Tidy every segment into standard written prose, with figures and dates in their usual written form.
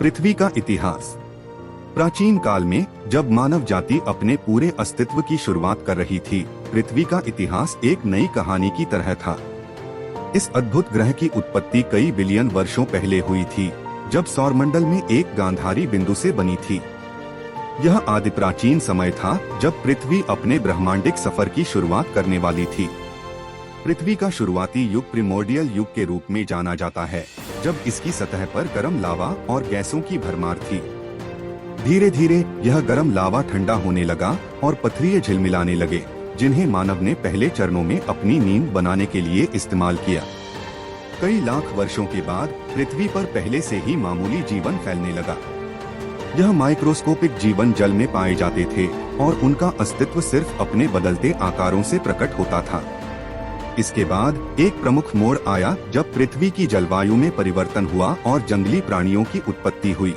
पृथ्वी का इतिहास। प्राचीन काल में जब मानव जाति अपने पूरे अस्तित्व की शुरुआत कर रही थी, पृथ्वी का इतिहास एक नई कहानी की तरह था। इस अद्भुत ग्रह की उत्पत्ति कई बिलियन वर्षों पहले हुई थी, जब सौरमंडल में एक गांधारी बिंदु से बनी थी। यह आदि प्राचीन समय था जब पृथ्वी अपने ब्रह्मांडिक सफर की शुरुआत करने वाली थी। पृथ्वी का शुरुआती युग प्रिमोर्डियल युग के रूप में जाना जाता है, जब इसकी सतह पर गर्म लावा और गैसों की भरमार थी। धीरे धीरे यह गर्म लावा ठंडा होने लगा और पथरीय झिलमिलाने लगे, जिन्हें मानव ने पहले चरणों में अपनी नींव बनाने के लिए इस्तेमाल किया। कई लाख वर्षों के बाद पृथ्वी पर पहले से ही मामूली जीवन फैलने लगा। यह माइक्रोस्कोपिक जीवन जल में पाए जाते थे और उनका अस्तित्व सिर्फ अपने बदलते आकारों से प्रकट होता था। इसके बाद एक प्रमुख मोड़ आया जब पृथ्वी की जलवायु में परिवर्तन हुआ और जंगली प्राणियों की उत्पत्ति हुई।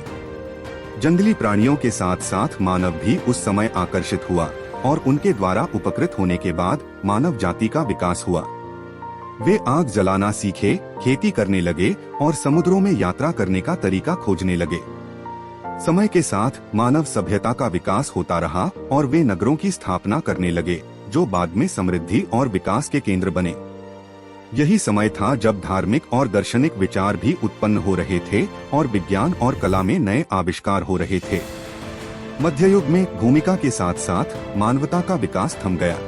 जंगली प्राणियों के साथ साथ मानव भी उस समय आकर्षित हुआ और उनके द्वारा उपकृत होने के बाद मानव जाति का विकास हुआ। वे आग जलाना सीखे, खेती करने लगे और समुद्रों में यात्रा करने का तरीका खोजने लगे। समय के साथ मानव सभ्यता का विकास होता रहा और वे नगरों की स्थापना करने लगे, जो बाद में समृद्धि और विकास के केंद्र बने। यही समय था जब धार्मिक और दार्शनिक विचार भी उत्पन्न हो रहे थे और विज्ञान और कला में नए आविष्कार हो रहे थे। मध्ययुग में भूमिका के साथ साथ मानवता का विकास थम गया।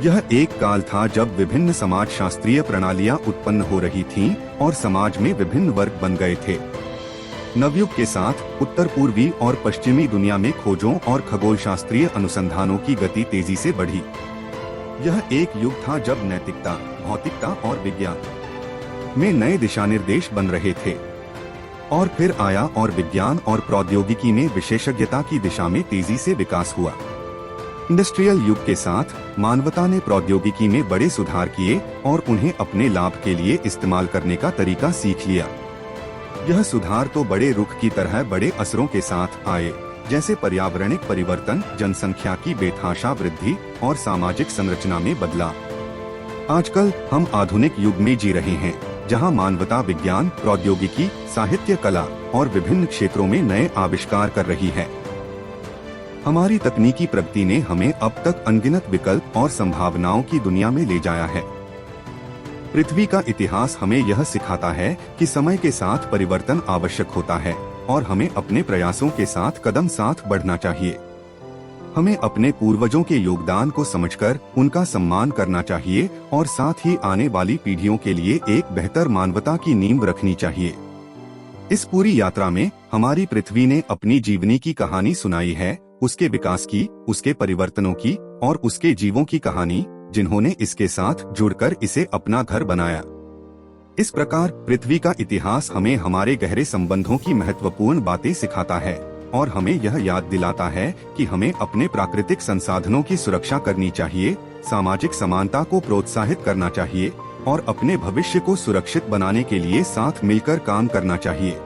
यह एक काल था जब विभिन्न समाज शास्त्रीय प्रणालियां उत्पन्न हो रही थीं और समाज में विभिन्न वर्ग बन गए थे। नवयुग के साथ उत्तर पूर्वी और पश्चिमी दुनिया में खोजों और खगोल शास्त्रीय अनुसंधानों की गति तेजी से बढ़ी। यह एक युग था जब नैतिकता, भौतिकता और विज्ञान में नए दिशा निर्देश बन रहे थे। और फिर आया और विज्ञान और प्रौद्योगिकी में विशेषज्ञता की दिशा में तेजी से विकास हुआ। इंडस्ट्रियल युग के साथ मानवता ने प्रौद्योगिकी में बड़े सुधार किए और उन्हें अपने लाभ के लिए इस्तेमाल करने का तरीका सीख लिया। यह सुधार तो बड़े रुख की तरह बड़े असरों के साथ आए, जैसे पर्यावरणिक परिवर्तन, जनसंख्या की बेतहाशा वृद्धि और सामाजिक संरचना में बदलाव। आजकल हम आधुनिक युग में जी रहे हैं, जहां मानवता विज्ञान, प्रौद्योगिकी, साहित्य, कला और विभिन्न क्षेत्रों में नए आविष्कार कर रही है। हमारी तकनीकी प्रगति ने हमें अब तक अनगिनत विकल्प और संभावनाओं की दुनिया में ले जाया है। पृथ्वी का इतिहास हमें यह सिखाता है कि समय के साथ परिवर्तन आवश्यक होता है और हमें अपने प्रयासों के साथ कदम साथ बढ़ना चाहिए। हमें अपने पूर्वजों के योगदान को समझकर उनका सम्मान करना चाहिए और साथ ही आने वाली पीढ़ियों के लिए एक बेहतर मानवता की नींव रखनी चाहिए। इस पूरी यात्रा में हमारी पृथ्वी ने अपनी जीवनी की कहानी सुनाई है, उसके विकास की, उसके परिवर्तनों की और उसके जीवों की कहानी, जिन्होंने इसके साथ जुड़कर इसे अपना घर बनाया। इस प्रकार पृथ्वी का इतिहास हमें हमारे गहरे संबंधों की महत्वपूर्ण बातें सिखाता है और हमें यह याद दिलाता है कि हमें अपने प्राकृतिक संसाधनों की सुरक्षा करनी चाहिए, सामाजिक समानता को प्रोत्साहित करना चाहिए और अपने भविष्य को सुरक्षित बनाने के लिए साथ मिलकर काम करना चाहिए।